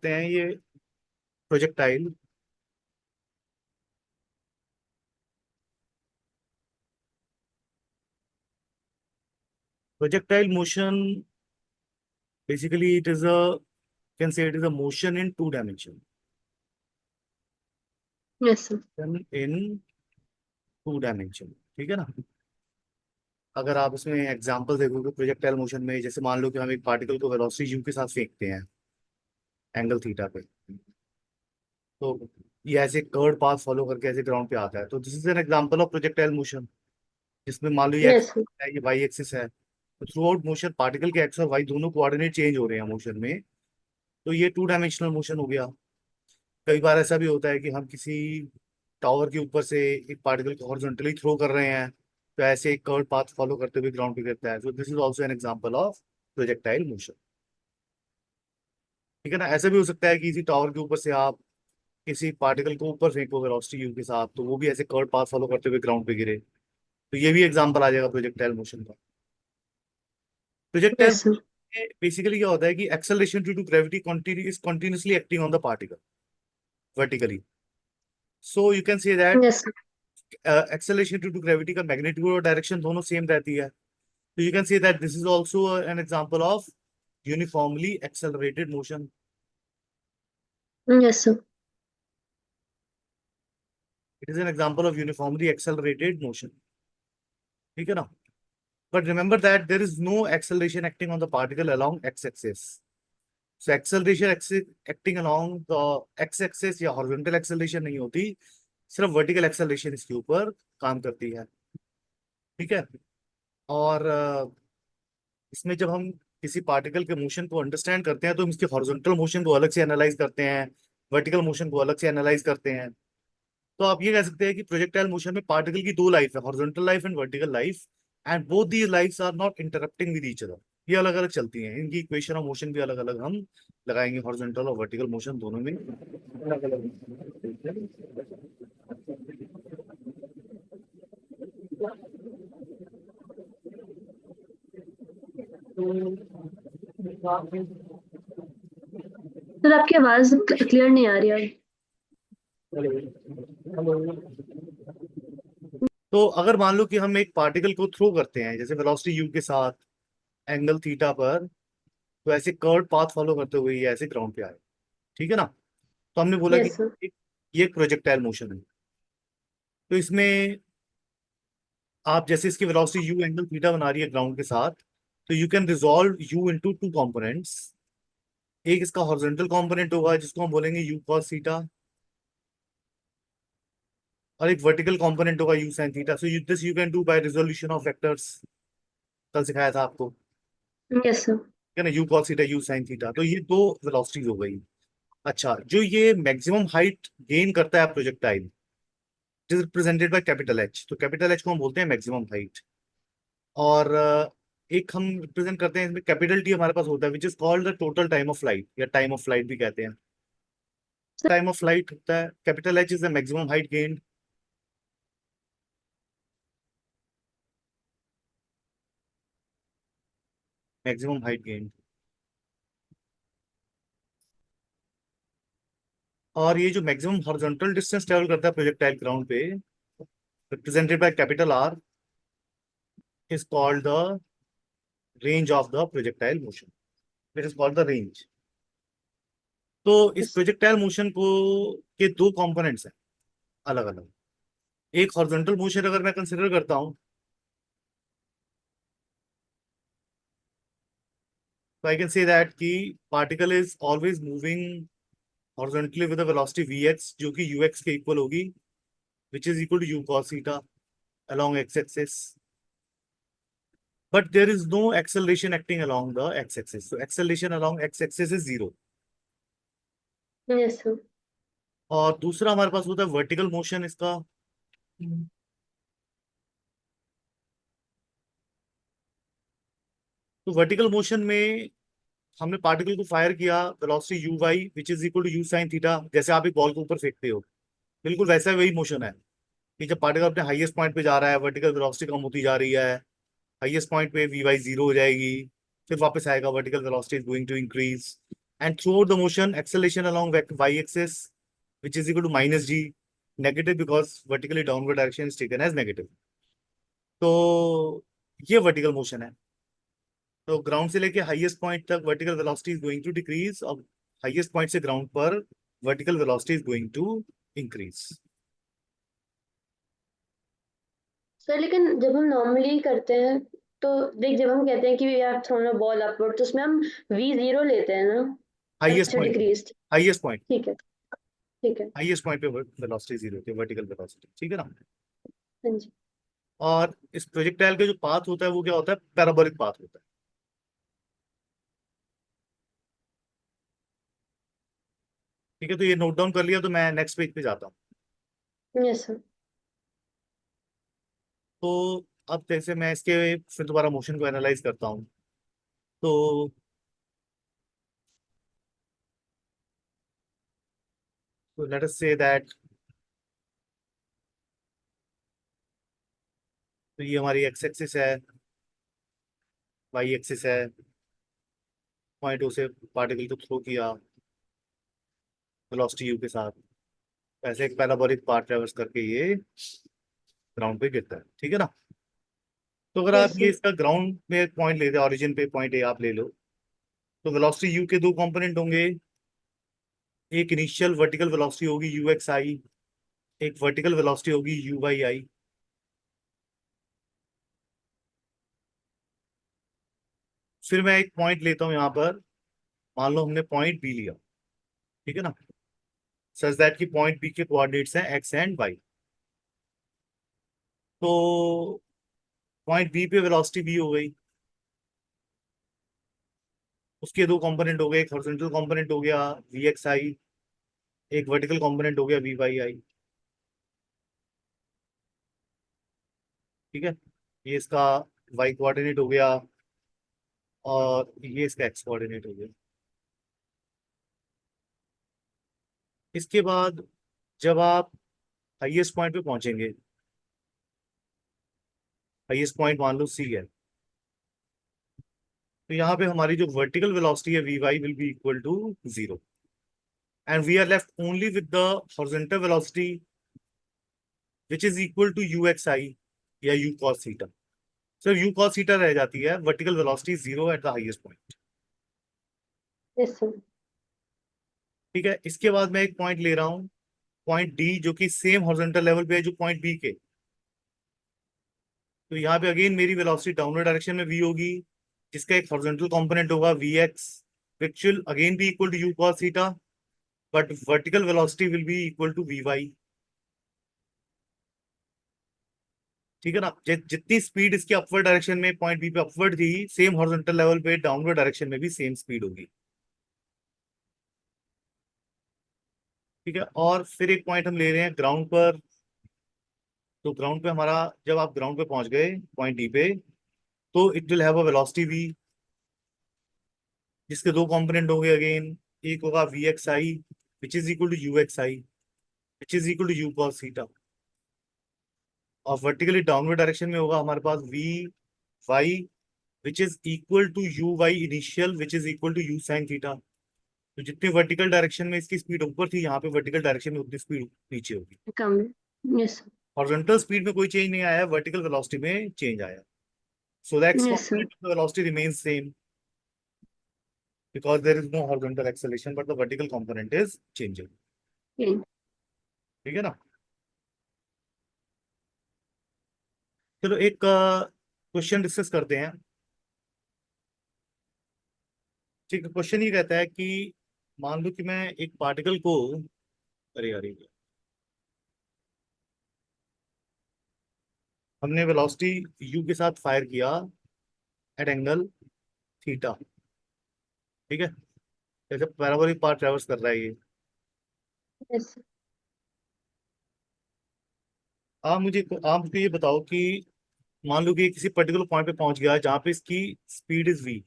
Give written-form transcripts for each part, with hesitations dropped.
करते हैं ये projectile. Projectile motion, basically it is a, can say it is a motion in two dimension. Yes, sir. In two dimension, ठीक है ना। अगर आप इसमें एग्जांपल देखोगे प्रोजेक्टाइल मोशन में, जैसे मान लो कि हम एक पार्टिकल को वेलोसिटी यू के साथ फेंकते हैं एंगल थीटा पे, तो ये ऐसे कर्व पाथ फॉलो करके ऐसे ग्राउंड पे आता है, तो this is an example of projectile motion, जिसमें मान लो ये Yes, एक्स sir. है, ये वाई एक्सिस है, तो थ्रू आउट मोशन पार्टिकल के एक्स और वाई दोनों कोऑर्डिनेट चेंज हो रहे हैं मोशन में, तो ये टू डायमेंशनल मोशन हो गया। कई बार ऐसा भी होता है कि हम किसी टावर के ऊपर से एक पार्टिकल को हॉरिजॉन्टली थ्रो कर रहे हैं, तो ऐसे एक कर्व पाथ फॉलो करते हुए ग्राउंड पे गिरता है, so this is also an example of projectile motion. ठीक है ना। ऐसा भी हो सकता है कि किसी टावर के ऊपर से आप किसी पार्टिकल को ऊपर फेंको वेलोसिटी यू के साथ, तो वो भी ऐसे कर्व पाथ फॉलो करते हुए ग्राउंड पे गिरे, तो ये भी एग्जांपल आ जाएगा प्रोजेक्टाइल मोशन का। Projectile Yes, sir. बेसिकली क्या होता है कि acceleration due to gravity is continuously acting on the particle vertically, so you can say that Yes, sir. Acceleration due to gravity का मैग्नीट्यूड और डायरेक्शन दोनों सेम रहती है, तो you can say that this is also an example of uniformly accelerated motion. Yes, sir. It is an example of uniformly accelerated motion, ठीक है ना। But remember that there is no acceleration acting on the particle along x axis, so acceleration acting along the x axis या horizontal acceleration नहीं होती, सिर्फ vertical acceleration इसके ऊपर काम करती है, ठीक है। और इसमें जब हम किसी पार्टिकल के मोशन को अंडरस्टैंड करते हैं, तो हम इसके हॉरिजॉन्टल मोशन को अलग से एनालाइज करते हैं, वर्टिकल मोशन को अलग से एनालाइज करते हैं। तो आप ये कह सकते हैं कि प्रोजेक्टाइल मोशन में पार्टिकल की दो लाइफ है, horizontal life and vertical life, and both these lifes are not interrupting with each other. ये अलग अलग चलती हैं, इनकी इक्वेशन ऑफ मोशन भी अलग अलग हम लगाएंगे, हॉरिजॉन्टल और वर्टिकल मोशन दोनों में अलग अलग। सर आपकी आवाज क्लियर नहीं आ रही है। तो अगर मान लो कि हम एक पार्टिकल को थ्रो करते हैं जैसे वेलोसिटी यू के साथ एंगल थीटा पर, तो ऐसे कर्व पाथ फॉलो करते हुए ये ऐसे ग्राउंड पे आए, ठीक है ना। तो हमने बोला कि Yes, sir. ये एक प्रोजेक्टाइल मोशन है, तो इसमें आप जैसे इसकी वेलोसिटी यू एंगल थीटा बना रही है ग्राउंड के साथ, तो you can resolve you into two components. एक इसका हॉरिजॉन्टल कंपोनेंट होगा जिसको हम बोलेंगे यू कॉस थीटा, और एक वर्टिकल कंपोनेंट होगा you sine theta. So this you can do by resolution of vectors, कल सिखाया था आपको, Yes, sir. ठीक है ना, you cos theta u sine theta, तो ये दो वेलोसिटीज हो गई। अच्छा, जो ये मैक्सिमम हाइट गेन करता है projectile is represented by capital H, तो कैपिटल एच को हम बोलते हैं मैक्सिमम हाइट। और एक हम रिप्रेजेंट करते हैं इसमें कैपिटल टी हमारे पास होता है, which is called the total time of flight, या टाइम ऑफ फ्लाइट भी कहते हैं। टाइम ऑफ फ्लाइट होता है, capital H is the maximum height gained. Maximum height gained, और ये जो मैक्सिमम हॉरिजॉन्टल डिस्टेंस ट्रेवल करता है प्रोजेक्टाइल ग्राउंड पे, represented by capital R, is called the range of the projectile motion, it is called the range. तो इस Yes. Projectile motion को के दो कंपोनेंट्स हैं अलग अलग। एक हॉरिजॉन्टल मोशन अगर मैं कंसिडर करता हूं, तो आई कैन से दैट कि particle is always moving horizontally with the velocity vx, जो कि ux के इक्वल होगी, which is equal to u cos theta along x-axis, but there is no acceleration acting along the x-axis, so acceleration along x-axis is zero। Yes, sir. और दूसरा हमारे पास होता है vertical motion इसका, तो वर्टिकल मोशन में हमने पार्टिकल को फायर किया velocity u y which is equal to u sine theta, जैसे आप एक बॉल को ऊपर फेंकते हो, बिल्कुल वैसा वही मोशन है कि जब पार्टिकल अपने हाईएस्ट पॉइंट पे जा रहा है वर्टिकल वेलोसिटी कम होती जा रही है, हाईएस्ट पॉइंट पे वी वाई जीरो हो जाएगी, फिर वापस आएगा vertical velocity is going to increase, and throughout the motion acceleration along y-axis which is equal to minus g, negative because vertically downward direction is taken as negative. तो ये vertical motion है. तो ground से लेके highest point तक vertical velocity is going to decrease और highest point से ground पर vertical velocity is going to increase. Sir लेकिन जब हम नॉर्मली करते हैं तो देख, जब हम कहते हैं कि we have thrown a ball upward, तो उसमें हम v0 लेते हैं ना, highest point, decreased. Highest point, ठीक है, ठीक है. हाईएस्ट पॉइंट पे वेलोसिटी जीरो होती है, वर्टिकल वेलोसिटी. ठीक है ना. हाँ जी. और इस प्रोजेक्टाइल का जो पाथ होता है वो क्या होता है, पैराबोलिक पाथ होता है. ठीक है, तो ये नोट डाउन कर लिया, तो मैं नेक्स्ट पेज पे जाता हूँ. Yes sir. तो अब जैसे मैं इसके फिर दोबारा मोशन को एनालाइज करता हूँ. तो लेट अस से दैट, तो ये हमारी एक्स एक्सिस है, वाई एक्सिस है, पॉइंट ओ से पार्टिकल को थ्रो किया वेलोसिटी यू के साथ, ऐसे एक पैराबोलिक पाथ ट्रेवर्स करके ये ग्राउंड पे गिरता है. ठीक है ना. तो अगर आप यस ये सर. इसका ग्राउंड में पॉइंट लेते हैं, ओरिजिन पे पॉइंट ए आप ले लो, तो वेलोसिटी यू के दो कंपोनेंट होंगे. एक इनिशियल वर्टिकल वेलोसिटी होगी यू एक्स आई, एक वर्टिकल वेलोसिटी होगी यू वाई आई. फिर मैं एक पॉइंट लेता हूँ यहाँ पर, मान लो हमने पॉइंट बी लिया. ठीक है ना. सच दैट की पॉइंट बी के कोऑर्डिनेट्स हैं एक्स एंड वाई. तो पॉइंट बी पे वेलोसिटी बी हो गई, उसके दो कंपोनेंट हो गए, एक हॉरिजॉन्टल कंपोनेंट हो गया वी एक्स आई, एक वर्टिकल कंपोनेंट हो गया वी वाई आई. ठीक है. ये इसका वाई कोऑर्डिनेट हो गया और ये इसका एक्स कोऑर्डिनेट हो गया. इसके बाद जब आप हाईएस्ट पॉइंट पे पहुंचेंगे, हाईएस्ट पॉइंट मान लो सी है, तो यहाँ पे हमारी जो वर्टिकल वेलोसिटी है v y will be equal to zero, and we are left only with the horizontal velocity which is equal to u x i या u cos theta. Sir u cos theta रह जाती है, vertical velocity zero at the highest point. Yes sir. ठीक है. इसके बाद मैं एक पॉइंट ले रहा हूँ, पॉइंट डी, जो कि सेम हॉरिजॉन्टल लेवल पे है जो पॉइंट बी के. तो यहाँ पे अगेन मेरी वेलोसिटी डाउनवर्ड डायरेक्शन में वी होगी, जिसका एक हॉरिजॉन्टल कंपोनेंट होगा v x, which will again be equal to u cos theta, but vertical velocity will be equal to v y. ठीक है ना. जितनी स्पीड इसकी अपवर्ड डायरेक्शन में पॉइंट बी पे अपवर्ड थी, सेम हॉरिजॉन्टल लेवल पे डाउनवर्ड डायरेक्शन में भी सेम स्पीड होगी. ठीक है. और फिर एक पॉइंट हम ले रहे हैं ग्राउंड पर. तो ग्राउंड पे हमारा, जब आप ग्राउंड पे पहुंच गए पॉइंट डी पे, तो it will have a velocity v, जिसके दो कंपोनेंट होंगे अगेन. एक होगा v x i which is equal to u x i which is equal to u cos theta, और वर्टिकली डाउनवर्ड डायरेक्शन में होगा हमारे पास v y which is equal to u y initial which is equal to u sine theta. तो जितनी vertical direction में इसकी speed ऊपर थी, यहाँ पे वर्टिकल डायरेक्शन में उतनी स्पीड नीचे होगी. कम है. Yes sir. हॉरिजॉन्टल स्पीड में कोई चेंज नहीं आया, वर्टिकल वेलोसिटी में चेंज आया. So the x yes sir. component of the velocity remains same because there is no horizontal acceleration but the vertical component is changing. ठीक है ना. चलो एक क्वेश्चन डिस्कस करते हैं. ठीक है. क्वेश्चन ये कहता है कि मान लो कि मैं एक पार्टिकल को, अरे अरे, हमने वेलोसिटी u के साथ फायर किया एट एंगल थीटा. ठीक है. जैसे पैराबोलिक पाथ ट्रेवर्स कर रहा है ये. Yes sir. आप मुझे ये बताओ कि मान लो कि ये किसी पर्टिकुलर पॉइंट पे पहुंच गया है जहां पे इसकी speed is v,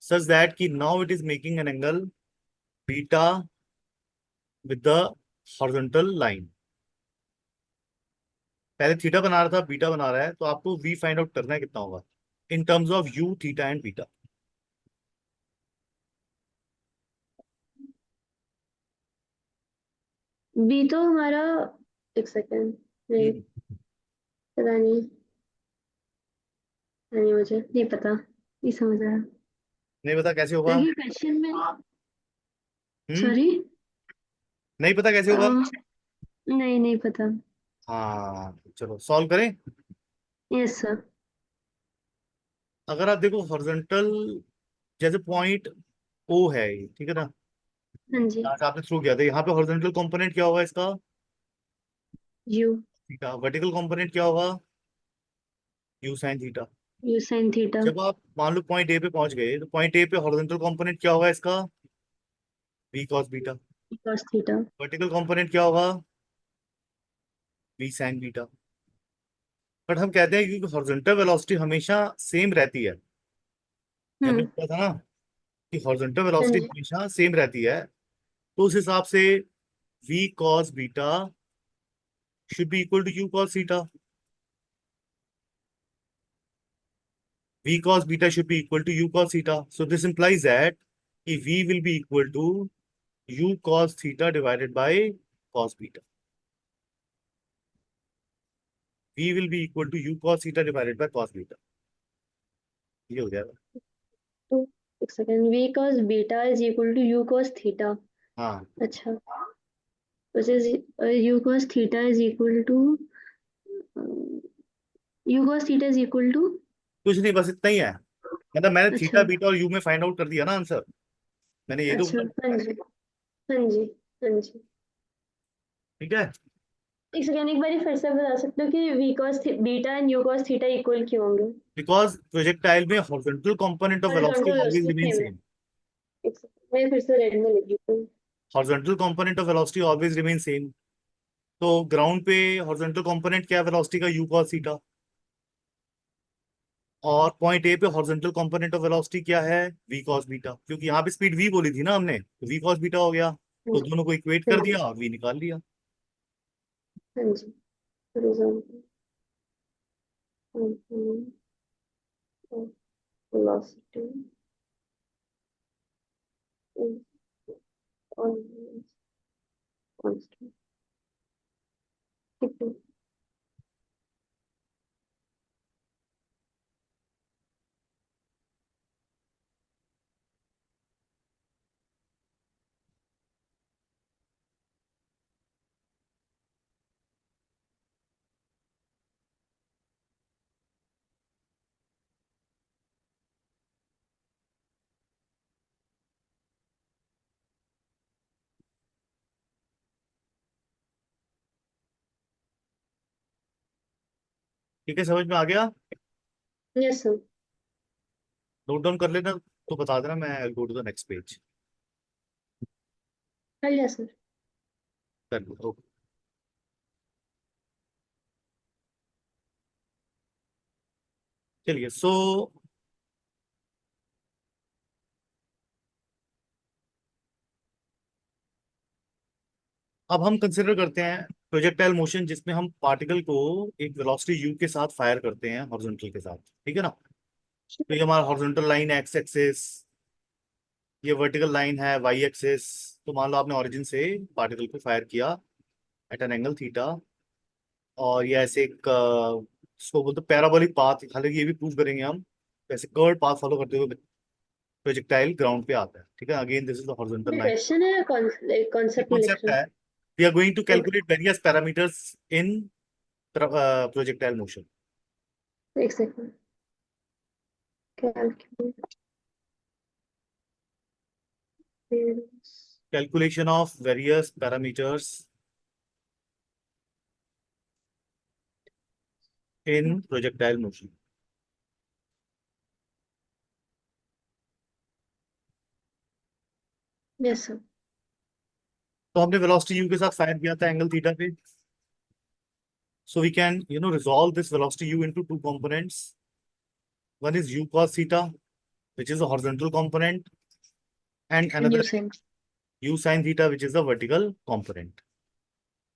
such that कि now it is making an angle beta with the horizontal line. पहले थीटा बना रहा था, बीटा बना रहा है, तो आपको v फाइंड आउट करना है कितना होगा in terms of u theta and beta. B तो हमारा, एक सेकेंड, नहीं पता नहीं, नहीं मुझे नहीं पता, नहीं समझ आया नहीं पता कैसे होगा? क्योंकि क्वेश्चन में, हम्म सॉरी, नहीं पता कैसे होगा? नहीं नहीं पता। हाँ चलो सॉल्व करें। Yes sir. अगर आप देखो हॉरिजॉन्टल, जैसे पॉइंट ओ है ये, ठीक है ना, हाँ जी। यहाँ से आपने थ्रू किया था, यहाँ पे हॉरिजॉन्टल कंपोनेंट क्या होगा इसका? यू। थीटा। वर्टिकल कंपोनेंट क्या होगा? You sine theta. U sine theta. जब आप मान लो पॉइंट ए पे पहुंच गए, तो पॉइंट ए पे हॉरिजॉन्टल कंपोनेंट क्या होगा इसका? V cos beta. Cos theta. Vertical component क्या होगा? We sign beta. बट हम कहते हैं कि हॉरिजॉन्टल वेलोसिटी हमेशा सेम रहती है, हमने हम्म। कहा था ना कि हॉरिजॉन्टल हाँ वेलोसिटी जी। हमेशा सेम रहती है, तो उस हिसाब से v cos beta should be equal to u cos theta. V cos beta should be equal to u cos theta. So this implies that V will be equal to u cos theta divided by cos beta. V will be equal to u cos theta divided by cos beta. ये हो जाएगा। तो एक second, v cos beta is equal to u cos theta. हाँ अच्छा, which is u cos theta is equal to u cos theta is equal to, कुछ नहीं, बस इतना ही है। मतलब मैंने अच्छा थीटा बीटा और यू में फाइंड आउट कर दिया ना आंसर, मैंने ये तो अच्छा, बोला। हाँ जी, हाँ जी, हाँ जी। ठीक है। एक सेकेंड, एक बार फिर से बता सकते हो कि v cos beta and u cos theta equal क्यों होंगे? बिकॉज प्रोजेक्टाइल में horizontal component of velocity horizontal always velocity remain same है। सेम। एक सेकेंड, मैं फिर से रेड में लिख देती हूँ। Horizontal component of velocity always remain same. तो ग्राउंड पे हॉरिजॉन्टल कंपोनेंट क्या है वेलोसिटी का? U cos theta. और पॉइंट ए पे हॉरिजॉन्टल कंपोनेंट ऑफ वेलोसिटी क्या है? V cos beta. क्योंकि यहाँ पे स्पीड वी बोली थी ना हमने, तो वी कॉस बीटा हो गया, हाँ तो जी, दोनों को इक्वेट हाँ कर जी, दिया, वी निकाल लिया। हाँ जी। Horizontal component of velocity is always constant. ठीक है। ठीक है, समझ में आ गया? Yes sir. नोट डाउन कर लेना, तो बता देना, मैं go to the next page. कर लिया सर। कर लो, ओके। चलिए, सो अब हम कंसिडर करते हैं प्रोजेक्टाइल मोशन, जिसमें हम पार्टिकल को एक वेलोसिटी यू के साथ फायर करते हैं हॉरिजॉन्टल के साथ, ठीक है ना। तो ये हमारा हॉरिजॉन्टल लाइन है एक्स एक्सिस, ये वर्टिकल लाइन है वाई एक्सिस। तो मान लो आपने ओरिजिन से पार्टिकल को फायर किया एट एन एंगल थीटा, और ये ऐसे एक इसको बोलते पैराबोलिक पाथ, हालांकि ये भी प्रूव करेंगे हम, ऐसे कर्व पाथ फॉलो करते हुए प्रोजेक्टाइल ग्राउंड पे आता है, ठीक है। Again this is the horizontal ये लाइन। क्वेश्चन है या ये कॉन्सेप्ट में लिख कॉन्सेप्ट रहे है। वी आर गोइंग टू हो? Okay, calculate various parameters in projectile motion. एक second, calculate calculation of various parameters in projectile motion. Yes sir. तो हमने वेलोसिटी यू के साथ फायर किया था एंगल थीटा पे, so we can resolve this velocity u into two components. One is u cos theta, which is a horizontal component, and new another sense. u sin theta, which is a vertical component.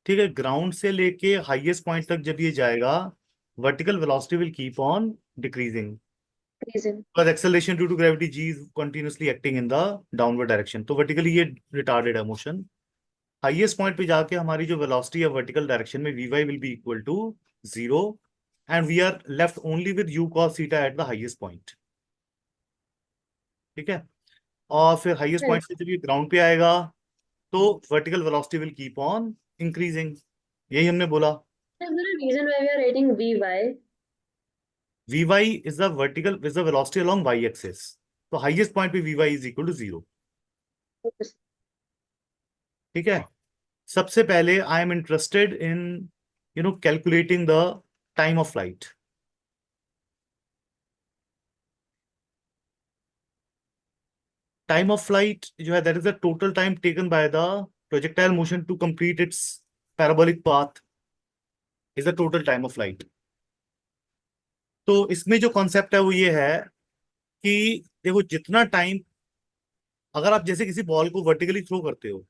ठीक है, ground से लेके highest point तक जब ये जाएगा, vertical velocity will keep on decreasing, reason. because acceleration due to gravity g is continuously acting in the downward direction. तो vertically ये रिटार्डेड है मोशन, हाईएस्ट पॉइंट पे जाके हमारी जो वेलोसिटी है वर्टिकल डायरेक्शन में v y will be equal to 0 and we are left only with u cos theta at the highest point. ठीक है, और फिर हाईएस्ट हाँ पॉइंट से जब ये ग्राउंड पे आएगा तो vertical velocity will keep on increasing, यही हमने बोला। is there a reason why we are writing Vy? Vy is the vertical is the velocity along y axis, तो हाईएस्ट पॉइंट पे Vy इज इक्वल टू 0। ठीक है, सबसे पहले I am interested in calculating the time of flight. Time of flight जो है that is the total time taken by the projectile motion to complete its parabolic path is the total time of flight. तो इसमें जो concept है वो ये है कि देखो जितना टाइम, अगर आप जैसे किसी बॉल को वर्टिकली थ्रो करते हो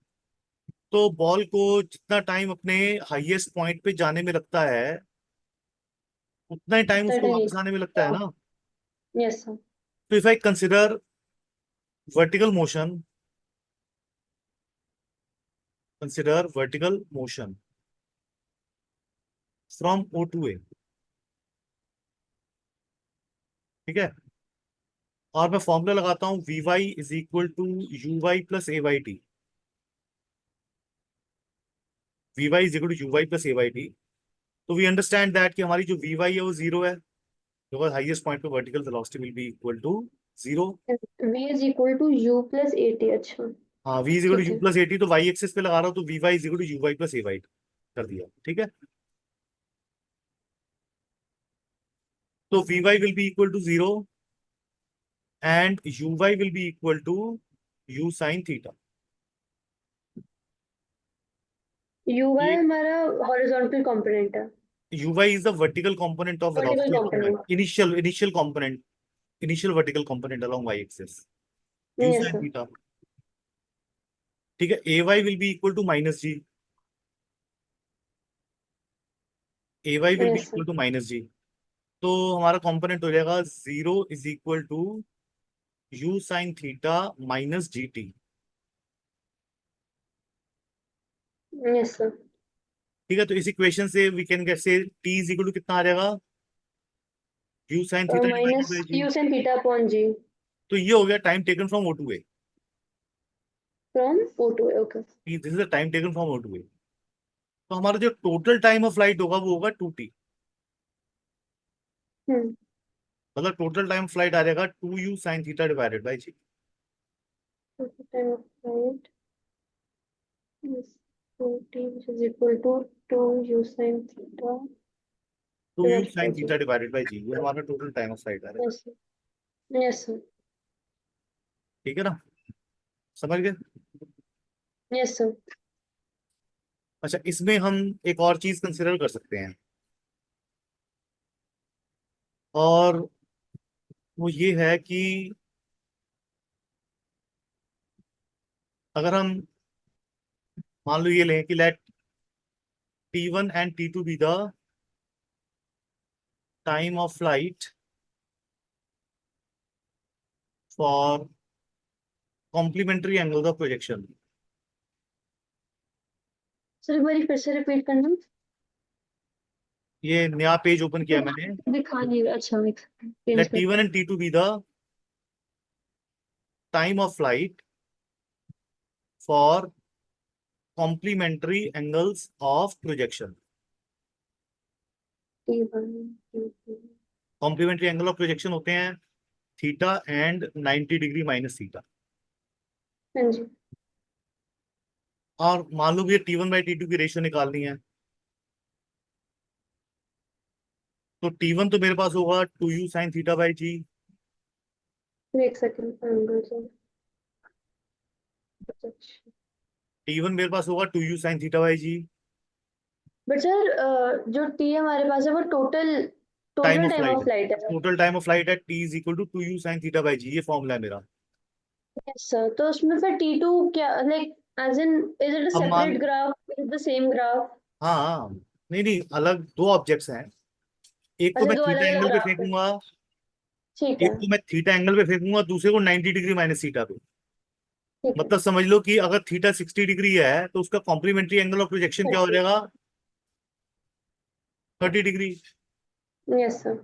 तो बॉल को जितना टाइम अपने हाईएस्ट पॉइंट पे जाने में लगता है उतना ही टाइम उसको Certainly. वापस आने में लगता है ना। Yes, sir. तो if I consider vertical motion, consider vertical motion from O to A। ठीक है, और मैं फॉर्मूला लगाता हूं v y is equal to u y plus a y t. V y is equal to u y plus a y t. तो we understand that कि हमारी जो वी वाई है वो 0 है, बिकॉज हाईएस्ट पॉइंट पे vertical velocity will be equal to 0। V is equal to U plus AT. अच्छा, हाँ, वी इज इक्वल टू ठीक यू है। प्लस ए टी, तो वाई एक्सिस पे लगा रहा हूं तो v y is equal to u y plus a y कर दिया। ठीक है, तो v y will be equal to 0 and u y will be equal to u sine theta. Uy हमारा horizontal component है, uy is the vertical component of vertical velocity along y, component. initial component, initial vertical component along y axis, u Yes, sin sir. theta। ठीक है, ay will be equal to minus g, ay will be Yes, sir. equal to minus g। तो हमारा component हो जाएगा 0 is equal to u sin theta minus g t. Yes, sir. ठीक है, तो इस इक्वेशन से we can get say t is equal to कितना आ जाएगा, u sin theta divided Minus by g। U sin theta upon G तो ये हो गया time taken from O to A, from O to A. Okay. This is the time taken from O to A. तो हमारा जो total time of flight होगा वो होगा 2t, Hmm. मतलब टोटल टाइम फ्लाइट आ जाएगा 2u sin theta divided by g. Total time of flight is 2T, which is equal to 2U sin theta 2u divided by sin G. Theta divided by g, ये हमारा total time of flight आ रहा है। Yes, sir. Yes, sir. ठीक है ना, समझ गए। Yes, sir. अच्छा, इसमें हम एक और चीज कंसिडर कर सकते हैं, और वो ये है कि अगर हम मान लो ये लें कि late T1 and T2 be the time of flight for complementary angles of projection। Sir एक बार फिर से रिपीट करना। ये नया पेज ओपन किया मैंने। दिखा नहीं रहा, अच्छा एक चेंज Let कर। T1 and T2 be the time of flight for complementary angles of projection। T1 T2। Complementary angle of projection होते हैं theta and 90 degree minus theta. हाँ जी। और मान लो ये T1 बाई T2 की रेशियो निकालनी है, तो T1 तो मेरे पास होगा 2u sine theta by g, एक second, angles of projection. T1 मेरे पास होगा 2u sine theta by g. But sir जो टी हमारे पास है वो total time total of time flight of है, फ्लाइट है। टोटल टाइम ऑफ फ्लाइट है T is equal to 2u sine theta by g, ये फॉर्मूला है मेरा। यस सर, तो उसमें फिर T2 क्या, like as in is it a अब मान, separate graph, is it the same graph? हाँ हाँ, नहीं नहीं, अलग दो ऑब्जेक्ट्स हैं, एक को अच्छा, मैं दो अलग थीटा अलग एंगल पे ग्राफ है। फेंकूंगा, ठीक एक है। को मैं थीटा एंगल पे फेंकूंगा, दूसरे को 90 डिग्री माइनस थीटा पे। ठीक है। मतलब समझ लो कि अगर थीटा 60 डिग्री है तो उसका कॉम्प्लीमेंट्री एंगल ऑफ प्रोजेक्शन क्या हो जाएगा, 30 डिग्री। Yes sir.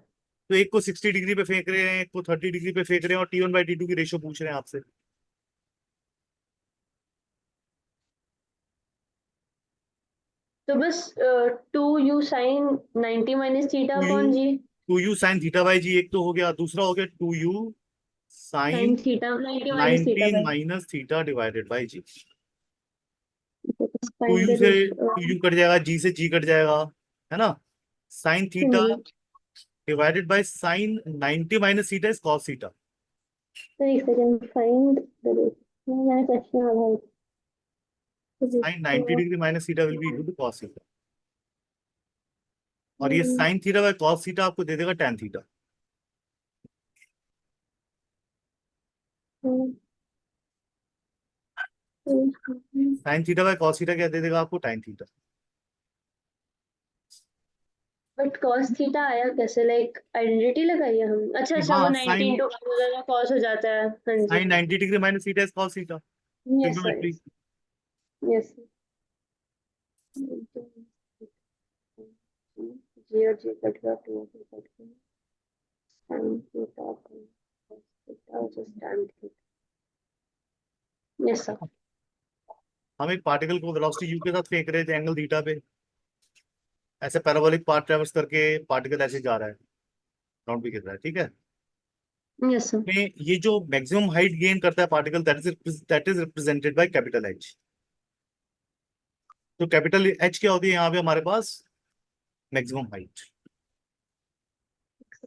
तो एक को 60 डिग्री पे फेंक रहे हैं, एक को 30 डिग्री पे फेंक रहे हैं, और T1/T2 की रेशियो पूछ रहे हैं आपसे। तो बस 2u sine 90 minus theta two u upon g. 2u sine theta by g एक तो हो गया, दूसरा हो गया 2u sine sine theta 90 minus theta 19 by. Minus theta divided by g. To find u the से टू यू कट जाएगा, g से जी कट जाएगा, है ना। Sine theta ratio. Divided by sine 90 minus theta is cos theta. Sir एक second, find the ratio मैंने question आधा sine 90 degree minus theta will be equal to cos theta, और ये sine theta by cos theta आपको दे देगा tan theta. Sine theta by cos theta क्या दे देगा आपको, tan theta. But cos theta आया कैसे, लाइक आइडेंटिटी लगाई है हम? अच्छा अच्छा, वो हाँ 90 साइन इंटू cos हो जाता है, हाँ जी। Sine 90 degree minus theta is cos theta, yes sir. Trigonometry. Yes. G और जी कट गया, 2 से कट गया, sin theta cos theta just tan theta. Yes sir. हम एक पार्टिकल को वेलोसिटी u के साथ फेंक रहे थे एंगल थीटा पे, ऐसे पैराबोलिक पाथ ट्रेवर्स करके पार्टिकल ऐसे जा रहा है, राउंड भी गिर रहा है, ठीक है। Yes sir. में ये जो मैक्सिमम हाइट गेन करता है particle, that is represented by capital H. तो कैपिटल एच क्या होती है यहाँ पे हमारे पास, मैक्सिमम हाइट।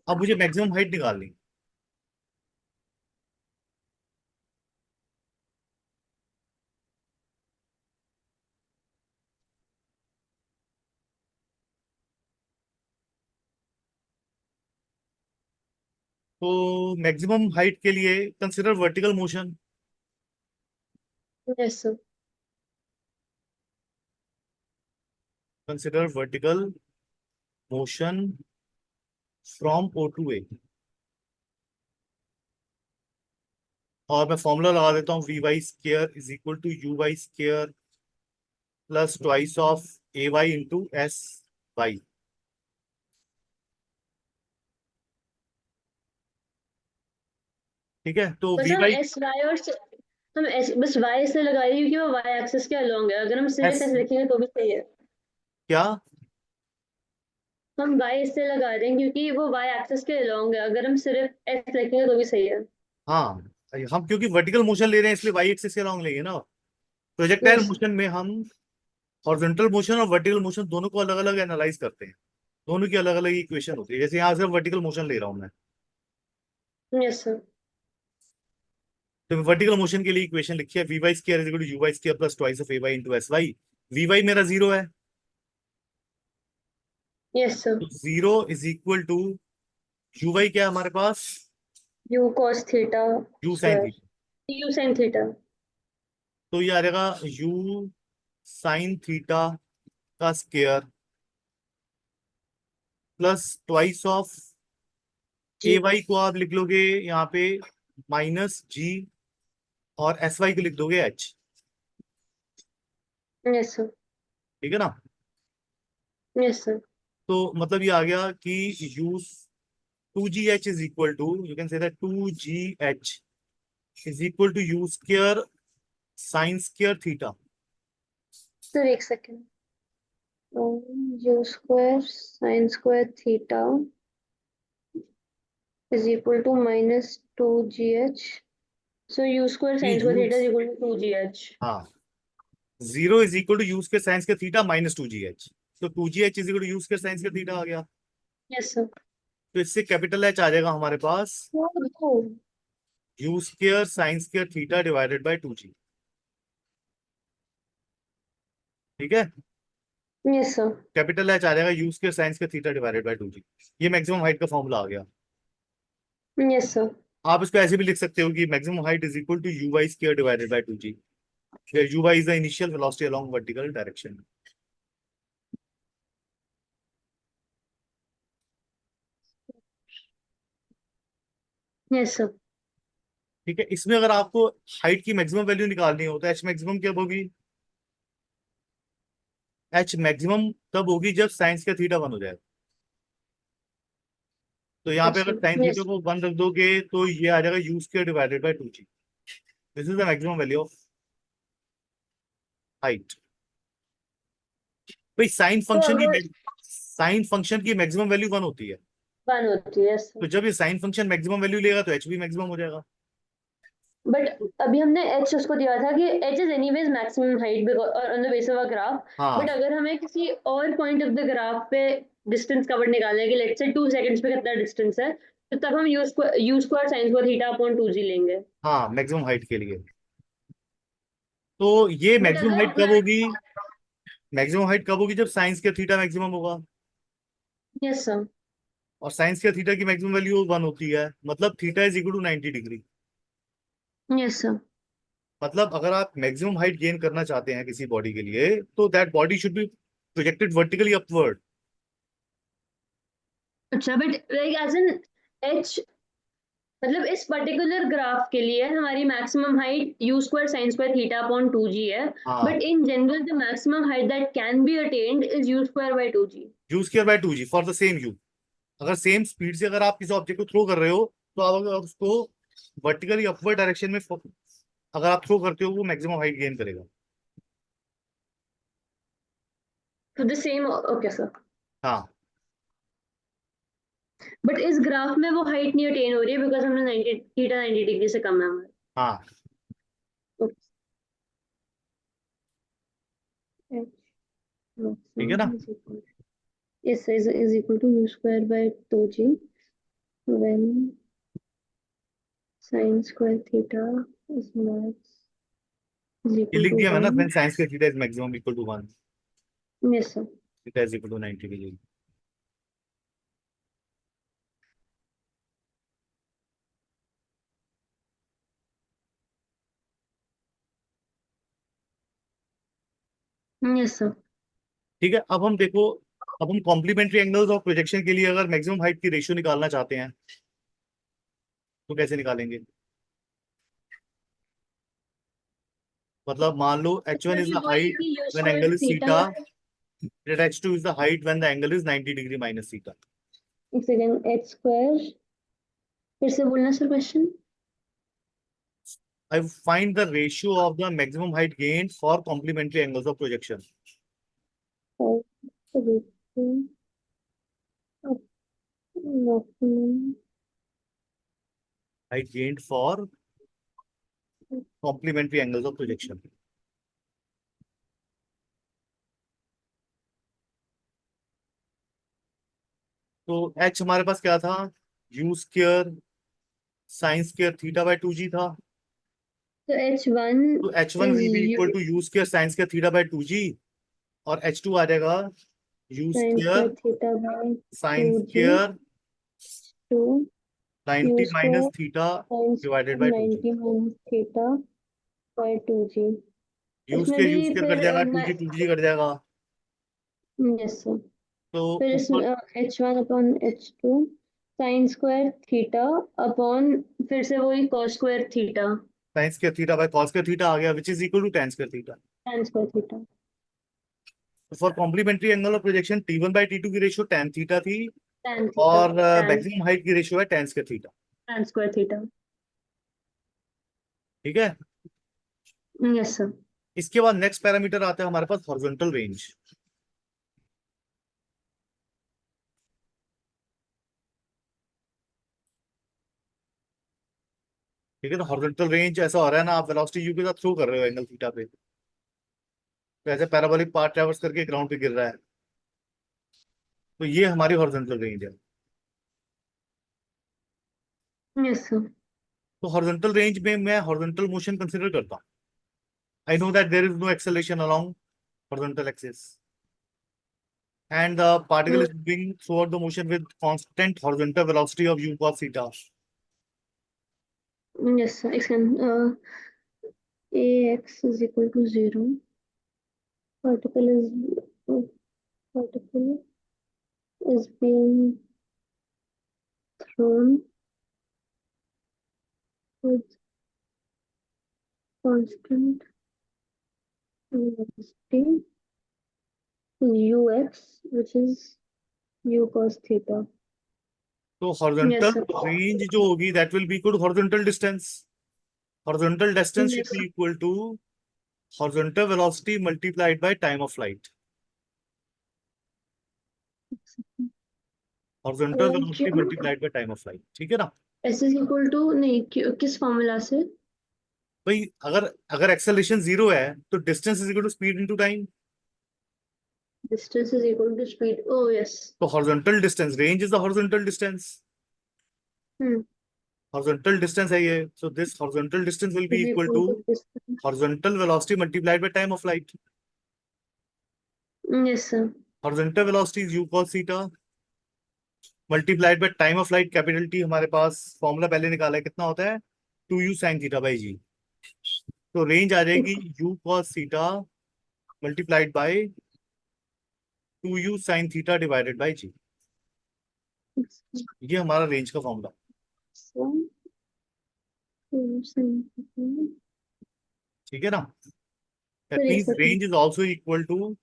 अब मुझे मैक्सिमम हाइट निकालनी, तो मैक्सिमम हाइट के लिए consider vertical motion. Yes sir. Consider vertical motion from O to A, और मैं फॉर्मूला लगा देता हूँ, v y square is equal to u y square plus twice of a y into s y. ठीक है, तो बस वी हम वाई एस वाई और हम एस बस वाई से लगा रहे हैं क्योंकि वो वाई एक्सिस के अलोंग है, अगर हम सिर्फ एस ऐसे लिखेंगे तो भी सही है। क्या, हम वाई इससे लगा रहे हैं क्योंकि वो वाई एक्सिस के अलोंग है, अगर हम सिर्फ एस लिखेंगे तो भी सही है। हाँ हम क्योंकि वर्टिकल मोशन ले रहे हैं इसलिए वाई एक्सिस के अलॉन्ग लेंगे ना। Projectile yes. मोशन में हम हॉरिजॉन्टल मोशन और वर्टिकल मोशन दोनों को अलग अलग एनालाइज करते हैं, दोनों की अलग अलग इक्वेशन होती है। जैसे यहाँ सिर्फ वर्टिकल मोशन ले रहा हूँ मैं, यस सर। तो वर्टिकल मोशन के लिए इक्वेशन लिखी है, v y square is equal to u y square plus twice of a y into s y. V y मेरा जीरो है, यस सर। तो zero is equal to u y क्या है हमारे पास, u cos theta u sine square, theta. U sine theta. तो ये आ जाएगा यू साइन थीटा का square plus twice of a g. Y को आप लिख लोगे यहाँ पे माइनस जी, और एस वाई को लिख दोगे एच। Yes sir. ठीक है ना। Yes sir. तो मतलब ये आ गया कि u 2gh is equal to, you can say that 2gh is equal to u square sine square theta. Sir एक second, u square sine square theta is equal to minus 2gh, so u square ये sine square u, theta is equal to 2gh। हाँ, zero is equal to u square sine square theta minus 2gh, तो 2gh is equal to u square sine square theta आ गया। Yes sir. तो इससे capital H आ जाएगा हमारे पास, u square sine square theta divided by 2g। ठीक है, यस सर। कैपिटल एच आ जाएगा u square sine square theta divided by 2g। ये मैक्सिमम हाइट का फॉर्मूला आ गया। Yes sir. आप इसको ऐसे भी लिख सकते हो कि maximum height is equal to u y square divided by 2g, where u is the initial velocity along vertical direction. Yes sir. ठीक है, इसमें अगर आपको हाइट की मैक्सिमम वैल्यू निकालनी हो तो एच मैक्सिमम कब होगी? एच मैक्सिमम तब होगी जब साइंस का थीटा 1 हो जाएगा। तो यहाँ पे अच्छा, अगर साइन थीटा यस। को 1 रख दोगे तो ये आ जाएगा u square divided by 2g। This is the maximum value of height. भाई तो अगर साइन फंक्शन की मैक्सिमम वैल्यू 1 होती है। 1 होती है, यस। तो जब ये साइन फंक्शन मैक्सिमम वैल्यू लेगा तो एच भी मैक्सिमम हो जाएगा। बट अभी हमने एच उसको दिया था कि H is anyways maximum height on the base of a graph. हाँ बट अगर हमें किसी और पॉइंट ऑफ द ग्राफ पे डिस्टेंस कवर निकालना है कि लेट्स से 2 सेकंड्स पे कितना डिस्टेंस है, तो तब हम you square sine square theta upon 2g लेंगे। हाँ, मैक्सिमम हाइट के लिए। तो ये बट मैक्सिमम हाइट अगर कब होगी? मैक्सिमम हाइट कब होगी? जब साइंस के थीटा मैक्सिमम होगा। Yes sir. और साइंस के थीटा की मैक्सिमम वैल्यू 1 होती है, मतलब theta is equal to 90 degree. Yes sir. मतलब अगर आप मैक्सिमम हाइट गेन करना चाहते हैं किसी बॉडी के लिए तो that body should be projected vertically upward. अच्छा, but like as an H, मतलब इस पर्टिकुलर ग्राफ के लिए हमारी maximum height u square sine square theta upon 2g है। हाँ, but in general the maximum height that can be attained is u square by 2g। U square by 2g for the same u. अगर same speed से अगर आप किसी object को throw कर रहे हो तो आप अगर उसको वर्टिकली अपवर्ड डायरेक्शन में अगर आप थ्रो करते हो वो मैक्सिमम हाइट गेन करेगा। तो द सेम, ओके सर। हाँ बट इस ग्राफ में वो हाइट नहीं अटेन हो रही है बिकॉज हमने 90 थीटा 90 डिग्री से कम है हमारा। हाँ। ठीक है ना? Yes, is equal to u square by 2g when sin square theta is max is ये equal लिख to दिया मैंने, 1. व्हेन साइंस का theta is maximum equal to 1, Yes, sir. Theta is equal to 90 degree. Yes, sir. ठीक है, अब हम देखो, अब हम कॉम्प्लीमेंट्री एंगल्स ऑफ प्रोजेक्शन के लिए अगर मैक्सिमम हाइट की रेशियो निकालना चाहते हैं तो कैसे निकालेंगे? मतलब मान लो h1 इज वही द वही हाइट कि u when square angle is theta. Theta, that h2 is the height when the angle is 90 degree minus theta. एक सेकेंड, h square फिर से बोलना sir question. I find the ratio of the maximum height gained for complementary angles of projection. Height gained for complementary angles of projection. तो h हमारे पास क्या था? u square sine square theta by 2g था। तो h1 तो h1 is will be equal u to u square sine square theta by 2g, और h2 आ जाएगा u sin square square theta by sine 2g square to u 90 minus square theta sin divided square by 2g। 90 minus theta by 2g। u इसमें square भी u square cut फिर जाएगा, 2g cut जाएगा। Yes sir. तो फिर इसमें ऊपर h1 upon h2 sine square theta upon फिर से वही cos square theta sine square theta by cos square theta आ गया which is equal to tan square theta. tan square theta for complementary angle of projection T1/T2 की ratio tan theta थी, tan theta और tan maximum height की ratio है tan square theta. tan square theta. ठीक है, yes sir. इसके बाद next parameter आता है हमारे पास हॉरिजॉन्टल रेंज। ठीक है, तो हॉरिजॉन्टल रेंज ऐसा हो रहा है ना, आप वेलोसिटी यू के साथ थ्रो कर रहे हो एंगल थीटा पे, तो ऐसे पैराबोलिक पाथ ट्रैवर्स करके ग्राउंड पे गिर रहा है, तो ये हमारी हॉरिजॉन्टल रेंज है। Yes sir. तो हॉरिजॉन्टल रेंज में मैं हॉरिजॉन्टल मोशन कंसिडर करता हूँ। I know that there is no acceleration along horizontal axis and the particle is moving throughout the motion with constant horizontal velocity of u cos theta. Yes sir. ax is equal to 0, particle is being thrown with constant velocity ux, which is u cos theta. तो Yes, horizontal sir. Range जो होगी that will be equal to horizontal distance. Horizontal distance Yes, should be sir. Equal to horizontal velocity multiplied by time of flight. Horizontal velocity क्यों multiplied by time of flight. ठीक है ना S is equal to नहीं किस formula से? भाई? अगर अगर एक्सेलरेशन जीरो है तो distance is equal to speed into time. Distance is equal to speed, oh yes. तो horizontal distance, range is the horizontal distance. Hmm. Horizontal distance है ये. So this horizontal distance will be is equal equal to to distance. Horizontal velocity multiplied by time of flight. Yes sir. Horizontal velocity is u cos theta multiplied by time of flight. Capital T हमारे पास formula पहले निकाला है, कितना होता है? 2u sin theta by g. तो range आ जाएगी u cos theta multiplied by 2u sin theta divided by g. ये हमारा रेंज का फॉर्मूला. ठीक है ना? दैट सर एक means second. Range is also equal to,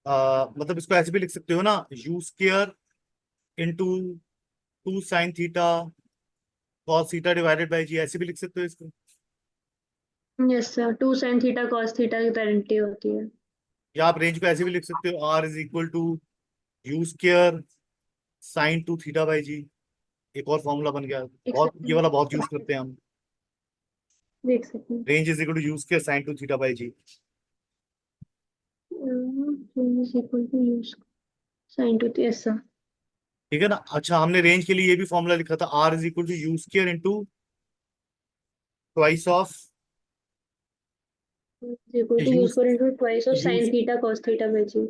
मतलब इसको ऐसे भी लिख सकते हो ना, u square into 2 sin theta cos theta divided by g. ऐसे भी लिख सकते हो इसको. Yes sir, 2 sin theta cos theta की पेनल्टी होती है. या आप रेंज को ऐसे भी लिख सकते हो, r is equal to u square sine 2 theta by g. एक और फॉर्मूला बन गया. एक बहुत, ये वाला बहुत यूज सेकंड. करते हैं हम. एक second. Range is equal to u square sine 2 theta by g. Is equal to u sin 2, yes sir. ठीक है ना? अच्छा, हमने रेंज के लिए ये भी फॉर्मूला लिखा था, r is equal to u square into twice of is equal to u. U square into twice of u sin theta cos theta by g.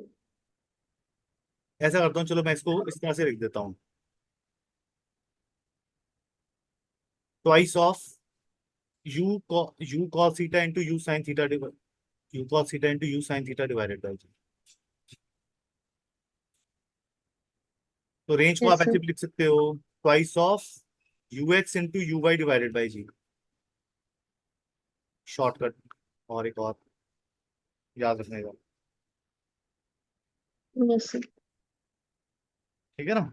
ऐसा करता हूँ, चलो मैं इसको इस तरह से लिख देता हूँ. Twice of u cos theta into u sine theta u cos theta into u sine theta divided by g. तो रेंज को आप यस ऐसे सर. भी लिख सकते हो, twice of u x into u y divided by g. Shortcut और एक और याद रखने का. Yes sir. ठीक है ना?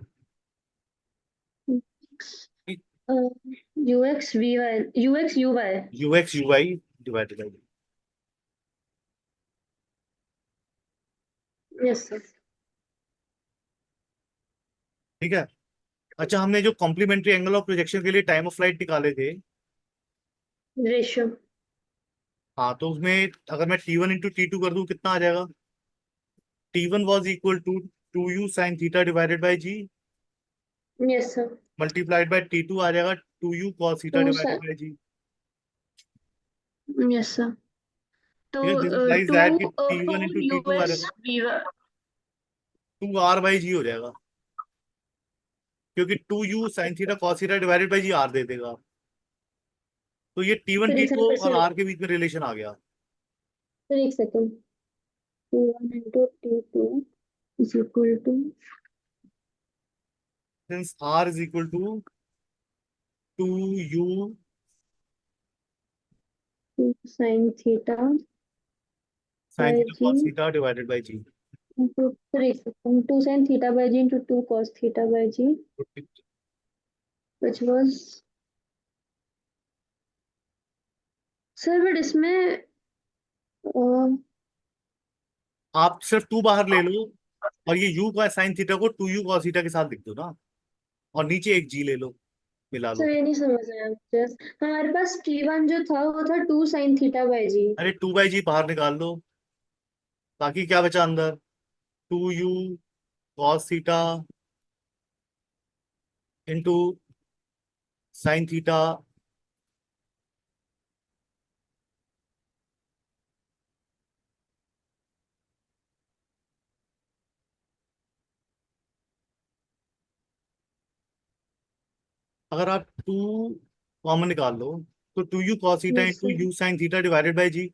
U x v y, u x u y. U x u y divided by. Yes sir. ठीक है. अच्छा, हमने जो कॉम्प्लीमेंट्री एंगल ऑफ प्रोजेक्शन के लिए टाइम ऑफ फ्लाइट निकाले थे, रेशियो. हाँ, तो उसमें अगर मैं T1 इंटू T2 कर दूं, कितना आ जाएगा? T1 was equal to 2u sine theta divided by g yes sir. Multiplied by T2 आ जाएगा 2u cos theta 2 divided by g. Yes sir. तो ठीक है, दिस इम्प्लाइज दैट कि two T1 into u T2 आ एस जाएगा वी वाई. 2r बाई जी हो जाएगा, क्योंकि 2u sine theta cos theta divided by g r दे देगा. तो ये T1 सर एक T2 सेकंड फिर और से. r के बीच में रिलेशन आ गया. सर एक second. T1 into T2 is equal to since r is equal to 2u 2 sin theta sine by theta g cos theta divided by g. into 3 second 2 sin theta by g into 2 cos theta by g, which was. Sir but इसमें आप सिर्फ 2 बाहर ले लो और ये u का sine theta को 2u cos theta के साथ लिख दो ना, और नीचे एक g ले लो, मिला लो. सर ये नहीं समझ आया मुझे. हमारे पास T1 जो था वो था 2 sin theta by g. अरे 2 बाई जी बाहर निकाल दो, बाकी क्या बचा अंदर? 2u cos theta into sine theta. अगर आप 2 कॉमन निकाल लो तो 2u cos theta yes into sir. U sine theta divided by ji.